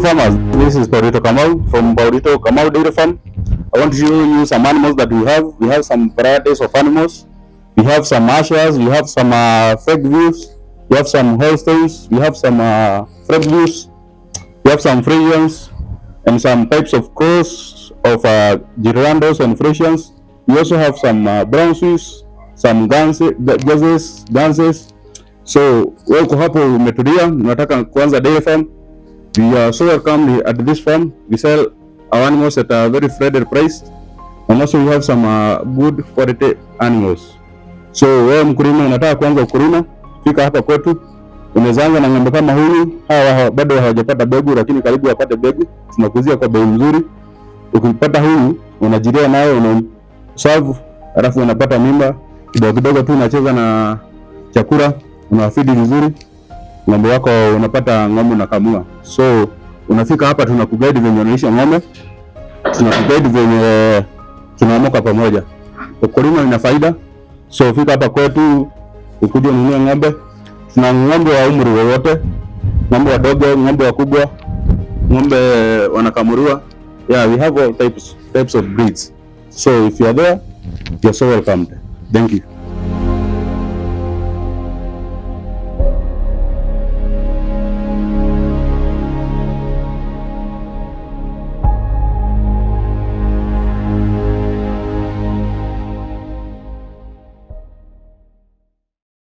farmers, this is Paulito Kamau from Paulito Kamau Dairy Farm. I want to show you some animals that we have. We have some varieties of animals. We have some Ashers, we have some fake views, we have some Holsteins, we have some fake views, we have some Friesians, and some types of cross of Girandos and Frisians. We also have some brown Swiss, some Ganses. So wako hapo umetulia, unataka kuanza dairy farm. We are so welcome at this farm. We sell our animals at a very fair price, and also we have some good quality animals. So wewe mkulima unataka kuanza ukulima, fika hapa kwetu. Unaweza anza na ng'ombe kama huyu. Hawa bado hawajapata begu, lakini karibu wapate begu. Tunakuzia kwa bei nzuri. Ukipata huyu unajilea nayo, una serve, alafu unapata mimba kidogo kidogo tu, unacheza na chakula, unawafidi vizuri. Ng'ombe wako unapata ng'ombe unakamua. So unafika hapa, tunakuguide venye unaishi ng'ombe. Tunakuguide venye tunaamka pamoja. Ukulima ina faida. So fika hapa kwetu ukuje ununue ng'ombe. Tuna ng'ombe wa umri wowote, ng'ombe wadogo, ng'ombe wakubwa, ng'ombe wanakamuriwa. Yeah, we have all types of breeds. So if you are there, you're so welcome. Thank you.